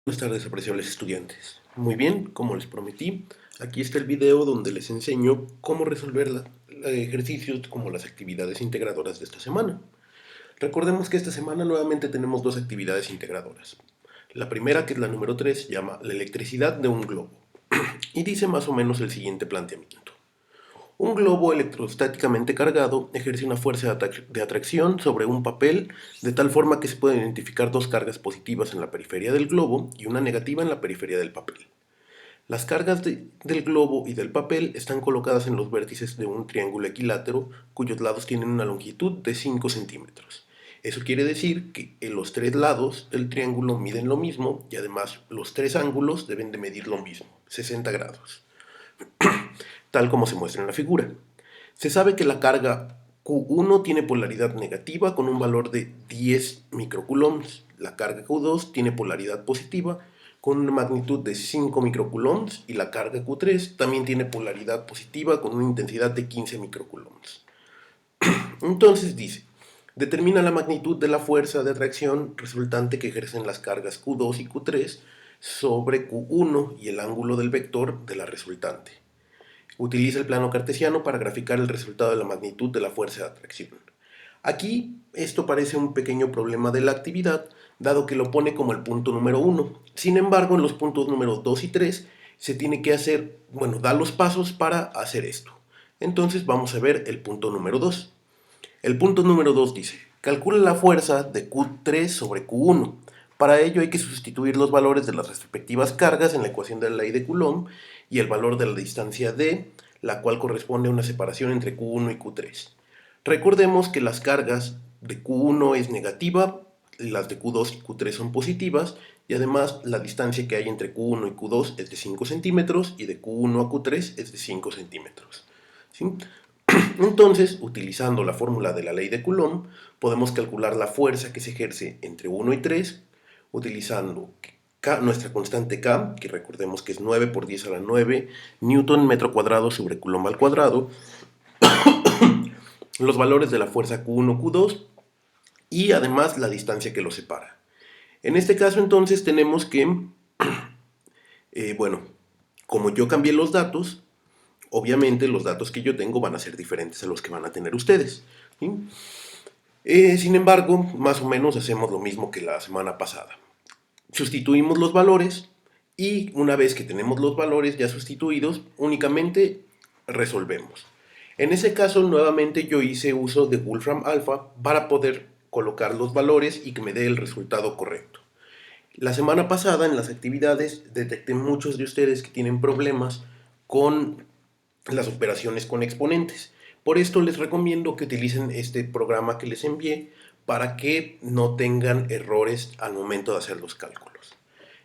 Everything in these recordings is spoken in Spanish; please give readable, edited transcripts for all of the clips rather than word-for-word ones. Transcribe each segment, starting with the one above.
Buenas tardes, apreciables estudiantes. Muy bien, como les prometí, aquí está el video donde les enseño cómo resolver ejercicios como las actividades integradoras de esta semana. Recordemos que esta semana nuevamente tenemos dos actividades integradoras. La primera, que es la número 3, se llama la electricidad de un globo y dice más o menos el siguiente planteamiento. Un globo electrostáticamente cargado ejerce una fuerza de atracción sobre un papel de tal forma que se pueden identificar dos cargas positivas en la periferia del globo y una negativa en la periferia del papel. Las cargas del globo y del papel están colocadas en los vértices de un triángulo equilátero cuyos lados tienen una longitud de 5 centímetros. Eso quiere decir que en los tres lados del triángulo miden lo mismo y además los tres ángulos deben de medir lo mismo, 60 grados, tal como se muestra en la figura. Se sabe que la carga Q1 tiene polaridad negativa con un valor de 10 microcoulombs. La carga Q2 tiene polaridad positiva con una magnitud de 5 microcoulombs y la carga Q3 también tiene polaridad positiva con una intensidad de 15 microcoulombs. Entonces dice, determina la magnitud de la fuerza de atracción resultante que ejercen las cargas Q2 y Q3 sobre Q1 y el ángulo del vector de la resultante. Utiliza el plano cartesiano para graficar el resultado de la magnitud de la fuerza de atracción. Aquí esto parece un pequeño problema de la actividad, dado que lo pone como el punto número 1. Sin embargo, en los puntos número 2 y 3 se tiene que hacer, da los pasos para hacer esto. Entonces vamos a ver el punto número 2. El punto número 2 dice, calcula la fuerza de Q3 sobre Q1. Para ello hay que sustituir los valores de las respectivas cargas en la ecuación de la ley de Coulomb y el valor de la distancia d, la cual corresponde a una separación entre Q1 y Q3. Recordemos que las cargas de Q1 es negativa, las de Q2 y Q3 son positivas, y además la distancia que hay entre Q1 y Q2 es de 5 centímetros y de Q1 a Q3 es de 5 centímetros. ¿Sí? Entonces, utilizando la fórmula de la ley de Coulomb, podemos calcular la fuerza que se ejerce entre 1 y 3, utilizando nuestra constante K, que recordemos que es 9 por 10 a la 9 Newton metro cuadrado sobre Coulomb al cuadrado, los valores de la fuerza Q1, Q2 y además la distancia que los separa. En este caso entonces tenemos que, bueno, como yo cambié los datos, obviamente los datos que yo tengo van a ser diferentes a los que van a tener ustedes. ¿Sí? Sin embargo, más o menos hacemos lo mismo que la semana pasada. Sustituimos los valores y una vez que tenemos los valores ya sustituidos, únicamente resolvemos. En ese caso, nuevamente yo hice uso de Wolfram Alpha para poder colocar los valores y que me dé el resultado correcto. La semana pasada en las actividades detecté muchos de ustedes que tienen problemas con las operaciones con exponentes. Por esto les recomiendo que utilicen este programa que les envié para que no tengan errores al momento de hacer los cálculos.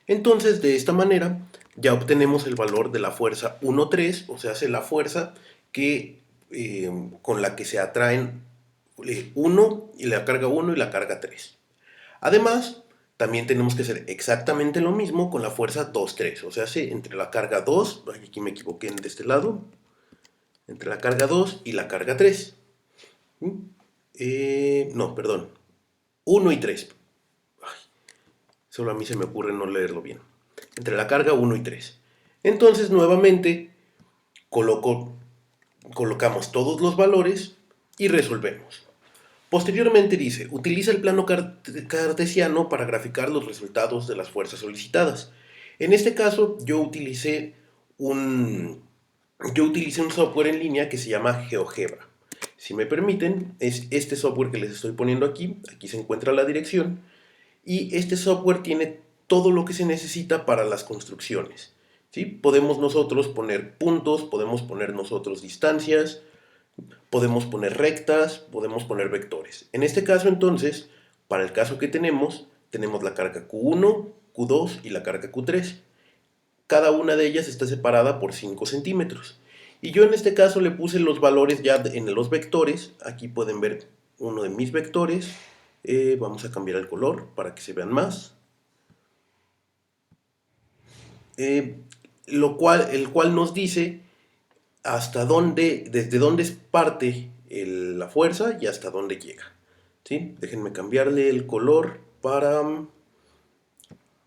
Entonces, de esta manera, ya obtenemos el valor de la fuerza 1,3, o sea, hace la fuerza que, con la que se atraen 1 y la carga 1 y la carga 3. Además, también tenemos que hacer exactamente lo mismo con la fuerza 2,3, o sea, entre la carga 2, aquí me equivoqué de este lado, entre la carga 2 y la carga 3. No, perdón, 1 y 3. Ay, solo a mí se me ocurre no leerlo bien. Entre la carga 1 y 3. Entonces, nuevamente, colocamos todos los valores y resolvemos. Posteriormente dice, utiliza el plano cartesiano para graficar los resultados de las fuerzas solicitadas. En este caso, yo utilicé un software en línea que se llama GeoGebra. Si me permiten, es este software que les estoy poniendo aquí. Aquí se encuentra la dirección. Y este software tiene todo lo que se necesita para las construcciones. ¿Sí? Podemos nosotros poner puntos, podemos poner nosotros distancias, podemos poner rectas, podemos poner vectores. En este caso, entonces, para el caso que tenemos la carga Q1, Q2 y la carga Q3. Cada una de ellas está separada por 5 centímetros. Y yo en este caso le puse los valores ya en los vectores. Aquí pueden ver uno de mis vectores. Vamos a cambiar el color para que se vean más. Eh, el cual nos dice desde dónde parte la fuerza y hasta dónde llega. ¿Sí? Déjenme cambiarle el color para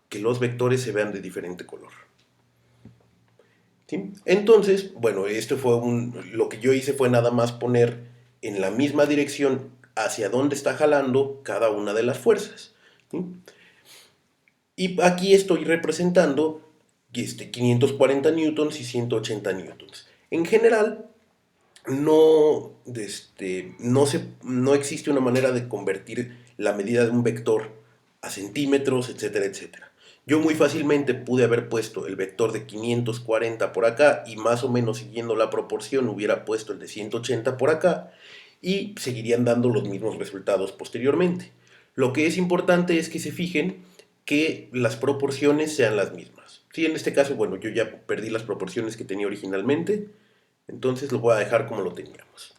que los vectores se vean de diferente color. ¿Sí? Entonces, bueno, lo que yo hice fue nada más poner en la misma dirección hacia dónde está jalando cada una de las fuerzas. ¿Sí? Y aquí estoy representando 540 newtons y 180 newtons. En general, no existe una manera de convertir la medida de un vector a centímetros, etcétera, etcétera. Yo muy fácilmente pude haber puesto el vector de 540 por acá y más o menos siguiendo la proporción hubiera puesto el de 180 por acá y seguirían dando los mismos resultados posteriormente. Lo que es importante es que se fijen que las proporciones sean las mismas. Sí, en este caso, bueno, yo ya perdí las proporciones que tenía originalmente, entonces lo voy a dejar como lo teníamos.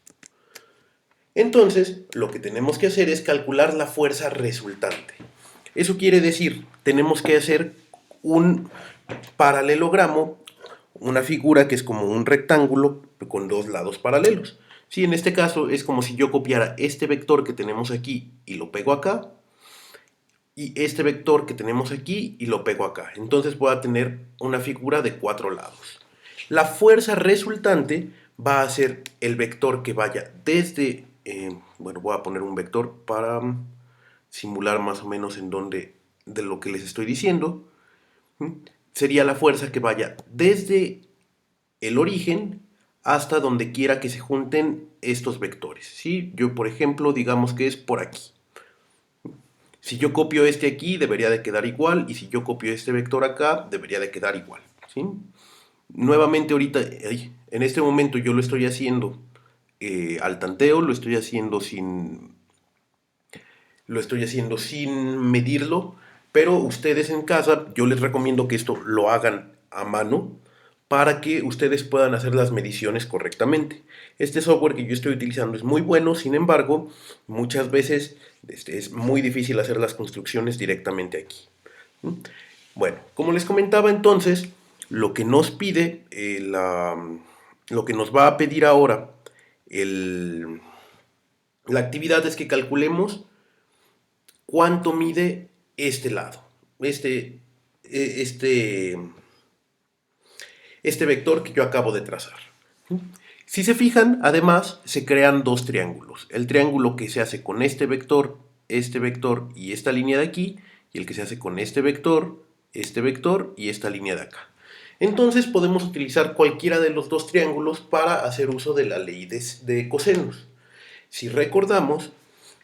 Entonces, lo que tenemos que hacer es calcular la fuerza resultante. Eso quiere decir, tenemos que hacer un paralelogramo, una figura que es como un rectángulo con dos lados paralelos. Sí, en este caso es como si yo copiara este vector que tenemos aquí y lo pego acá, y este vector que tenemos aquí y lo pego acá. Entonces voy a tener una figura de 4 lados. La fuerza resultante va a ser el vector que vaya desde, bueno, voy a poner un vector para simular más o menos en dónde, de lo que les estoy diciendo. Sería la fuerza que vaya desde el origen hasta donde quiera que se junten estos vectores. ¿Sí? Yo, por ejemplo, digamos que es por aquí. Si yo copio este aquí, debería de quedar igual, y si yo copio este vector acá, debería de quedar igual. ¿Sí? Nuevamente ahorita, en este momento yo lo estoy haciendo al tanteo, lo estoy haciendo sin medirlo, pero ustedes en casa, yo les recomiendo que esto lo hagan a mano para que ustedes puedan hacer las mediciones correctamente. Este software que yo estoy utilizando es muy bueno, sin embargo, muchas veces es muy difícil hacer las construcciones directamente aquí. Bueno, como les comentaba entonces, lo que nos pide, lo que nos va a pedir ahora la actividad es que calculemos cuánto mide este lado, este, este vector que yo acabo de trazar. Si se fijan, además se crean dos triángulos. El triángulo que se hace con este vector y esta línea de aquí, y el que se hace con este vector y esta línea de acá. Entonces podemos utilizar cualquiera de los dos triángulos para hacer uso de la ley de cosenos. Si recordamos,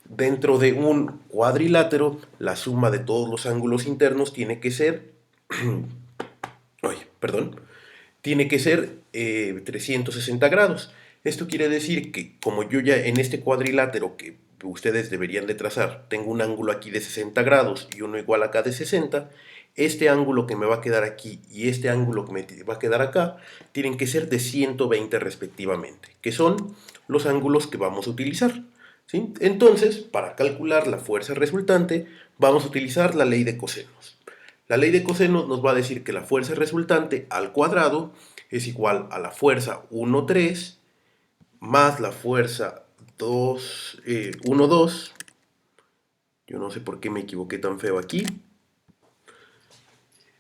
dentro de un cuadrilátero, la suma de todos los ángulos internos tiene que ser, tiene que ser 360 grados. Esto quiere decir que como yo ya en este cuadrilátero que ustedes deberían de trazar, tengo un ángulo aquí de 60 grados y uno igual acá de 60, este ángulo que me va a quedar aquí y este ángulo que me va a quedar acá, tienen que ser de 120 respectivamente, que son los ángulos que vamos a utilizar. ¿Sí? Entonces, para calcular la fuerza resultante, vamos a utilizar la ley de cosenos. La ley de cosenos nos va a decir que la fuerza resultante al cuadrado es igual a la fuerza 1,3 más la fuerza 1,2. Yo no sé por qué me equivoqué tan feo aquí.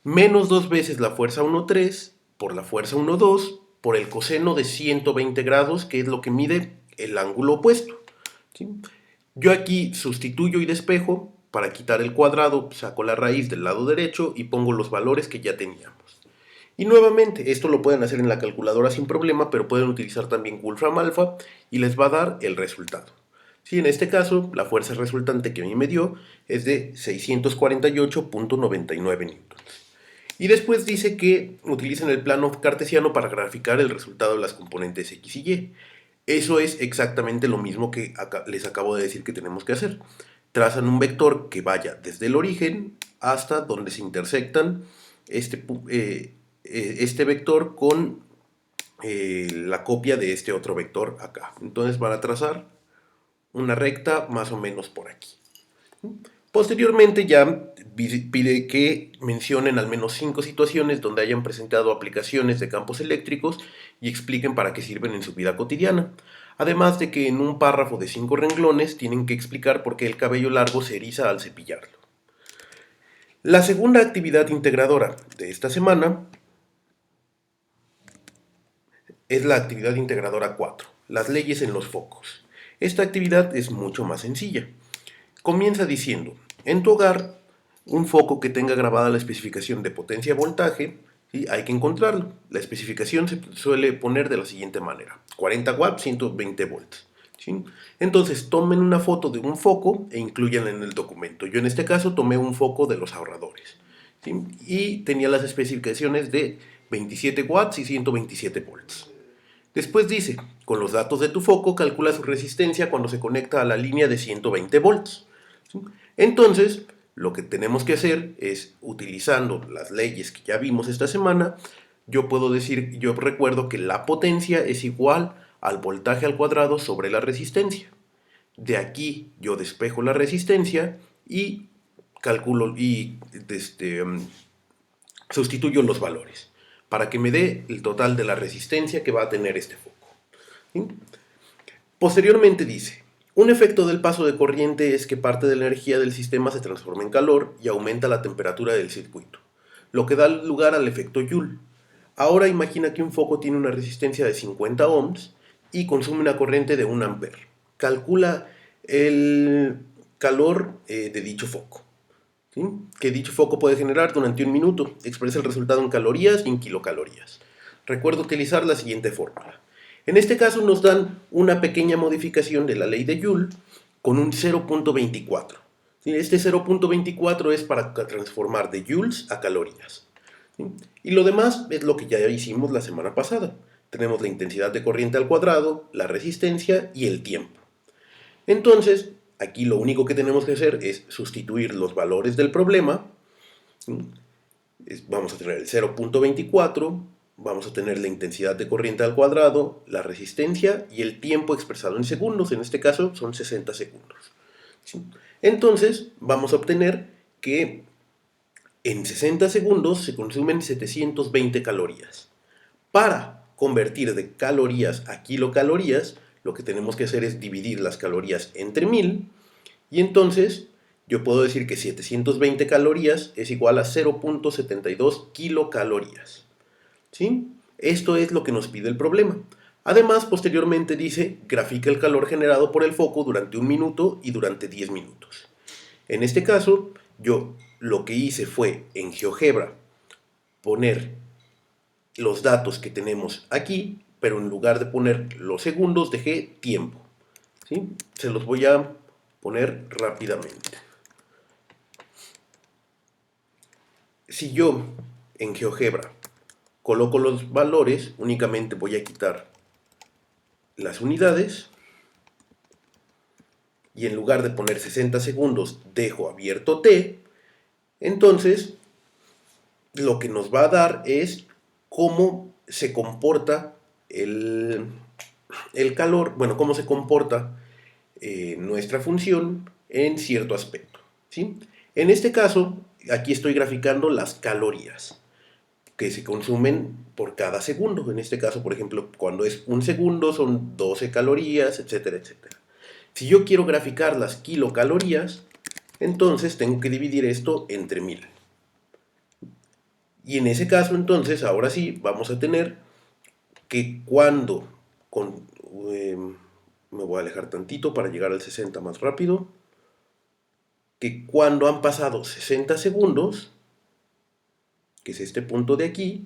Menos 2 veces la fuerza 1,3 por la fuerza 1,2 por el coseno de 120 grados, que es lo que mide el ángulo opuesto. ¿Sí? Yo aquí sustituyo y despejo. Para quitar el cuadrado, saco la raíz del lado derecho y pongo los valores que ya teníamos. Y nuevamente, esto lo pueden hacer en la calculadora sin problema, pero pueden utilizar también Wolfram Alpha y les va a dar el resultado. Sí, en este caso, la fuerza resultante que a mí me dio es de 648.99 newtons. Y después dice que utilicen el plano cartesiano para graficar el resultado de las componentes X y Y. Eso es exactamente lo mismo que les acabo de decir que tenemos que hacer. Trazan un vector que vaya desde el origen hasta donde se intersectan este vector con la copia de este otro vector acá. Entonces van a trazar una recta más o menos por aquí. Posteriormente ya pide que mencionen al menos 5 situaciones donde hayan presentado aplicaciones de campos eléctricos y expliquen para qué sirven en su vida cotidiana. Además de que en un párrafo de 5 renglones tienen que explicar por qué el cabello largo se eriza al cepillarlo. La segunda actividad integradora de esta semana es la actividad integradora 4, las leyes en los focos. Esta actividad es mucho más sencilla. Comienza diciendo, en tu hogar, un foco que tenga grabada la especificación de potencia-voltaje, ¿sí? Hay que encontrarlo. La especificación se suele poner de la siguiente manera, 40 watts, 120 volts. ¿Sí? Entonces tomen una foto de un foco e incluyanla en el documento. Yo en este caso tomé un foco de los ahorradores, ¿sí? Y tenía las especificaciones de 27 watts y 127 volts. Después dice, con los datos de tu foco calcula su resistencia cuando se conecta a la línea de 120 volts. ¿Sí? Entonces, lo que tenemos que hacer es, utilizando las leyes que ya vimos esta semana, yo puedo decir, yo recuerdo que la potencia es igual al voltaje al cuadrado sobre la resistencia. De aquí yo despejo la resistencia y calculo y sustituyo los valores para que me dé el total de la resistencia que va a tener este foco. ¿Sí? Posteriormente dice, un efecto del paso de corriente es que parte de la energía del sistema se transforma en calor y aumenta la temperatura del circuito, lo que da lugar al efecto Joule. Ahora imagina que un foco tiene una resistencia de 50 ohms y consume una corriente de 1 ampere. Calcula el calor de dicho foco, ¿sí? Que dicho foco puede generar durante un minuto. Expresa el resultado en calorías y en kilocalorías. Recuerda utilizar la siguiente fórmula. En este caso nos dan una pequeña modificación de la ley de Joule con un 0.24. Este 0.24 es para transformar de joules a calorías. ¿Sí? Y lo demás es lo que ya hicimos la semana pasada. Tenemos la intensidad de corriente al cuadrado, la resistencia y el tiempo. Entonces, aquí lo único que tenemos que hacer es sustituir los valores del problema. ¿Sí? Vamos a tener el 0.24, vamos a tener la intensidad de corriente al cuadrado, la resistencia y el tiempo expresado en segundos. En este caso son 60 segundos. ¿Sí? Entonces, vamos a obtener que en 60 segundos se consumen 720 calorías. Para convertir de calorías a kilocalorías, lo que tenemos que hacer es dividir las calorías entre 1000 y entonces yo puedo decir que 720 calorías es igual a 0.72 kilocalorías. ¿Sí? Esto es lo que nos pide el problema. Además, posteriormente dice, grafica el calor generado por el foco durante 1 minuto y durante 10 minutos. En este caso, yo lo que hice fue en GeoGebra poner los datos que tenemos aquí, pero en lugar de poner los segundos dejé tiempo. ¿Sí? Se los voy a poner rápidamente. Si yo en GeoGebra coloco los valores, únicamente voy a quitar las unidades y en lugar de poner 60 segundos dejo abierto T, entonces lo que nos va a dar es cómo se comporta el calor, bueno, cómo se comporta nuestra función en cierto aspecto, ¿sí? En este caso, aquí estoy graficando las calorías que se consumen por cada segundo. En este caso, por ejemplo, cuando es 1 segundo son 12 calorías, etcétera, etcétera. Si yo quiero graficar las kilocalorías, entonces tengo que dividir esto entre 1000. Y en ese caso, entonces, ahora sí, vamos a tener que cuando, me voy a alejar tantito para llegar al 60 más rápido, que cuando han pasado 60 segundos, que es este punto de aquí,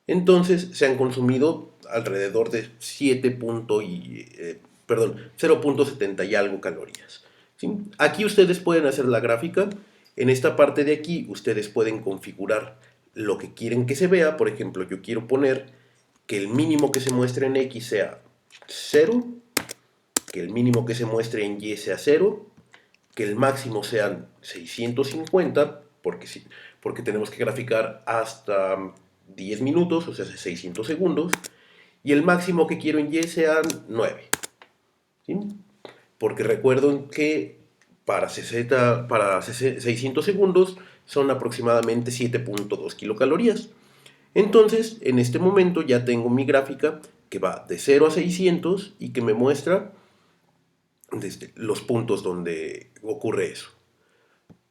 entonces se han consumido alrededor de 0.70 y algo calorías. ¿Sí? Aquí ustedes pueden hacer la gráfica. En esta parte de aquí ustedes pueden configurar lo que quieren que se vea. Por ejemplo, yo quiero poner que el mínimo que se muestre en X sea 0, que el mínimo que se muestre en Y sea 0, que el máximo sean 650, porque tenemos que graficar hasta 10 minutos, o sea, 600 segundos, y el máximo que quiero en Y sean 9. ¿Sí? Porque recuerden que para 600 segundos son aproximadamente 7.2 kilocalorías. Entonces, en este momento ya tengo mi gráfica que va de 0 a 600 y que me muestra los puntos donde ocurre eso.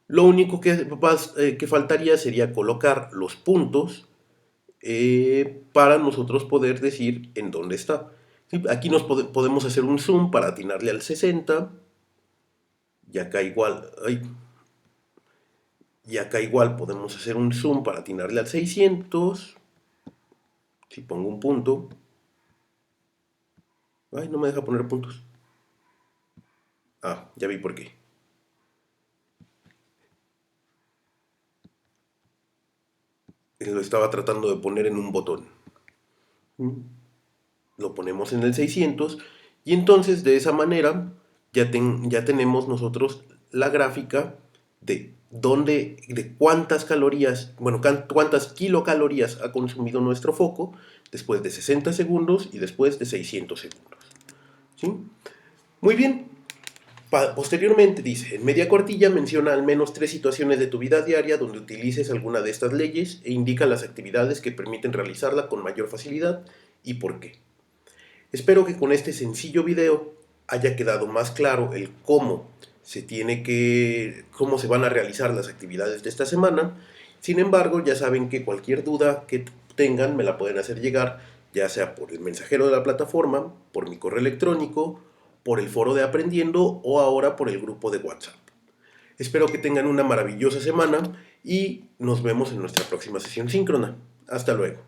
Lo único que faltaría sería colocar los puntos para nosotros poder decir en dónde está. ¿Sí? Aquí podemos hacer un zoom para atinarle al 60 y acá igual, y acá igual podemos hacer un zoom para atinarle al 600. Si pongo un punto, ay, no me deja poner puntos. Ah, ya vi por qué. Lo estaba tratando de poner en un botón. Lo ponemos en el 600 y entonces de esa manera ya tenemos nosotros la gráfica de cuántas calorías, bueno, cuántas kilocalorías ha consumido nuestro foco después de 60 segundos y después de 600 segundos. ¿Sí? Muy bien. Posteriormente dice, en media cuartilla menciona al menos 3 situaciones de tu vida diaria donde utilices alguna de estas leyes e indica las actividades que permiten realizarla con mayor facilidad y por qué. Espero que con este sencillo video haya quedado más claro el cómo se van a realizar las actividades de esta semana. Sin embargo, ya saben que cualquier duda que tengan me la pueden hacer llegar, ya sea por el mensajero de la plataforma, por mi correo electrónico, por el foro de Aprendiendo o ahora por el grupo de WhatsApp. Espero que tengan una maravillosa semana y nos vemos en nuestra próxima sesión síncrona. Hasta luego.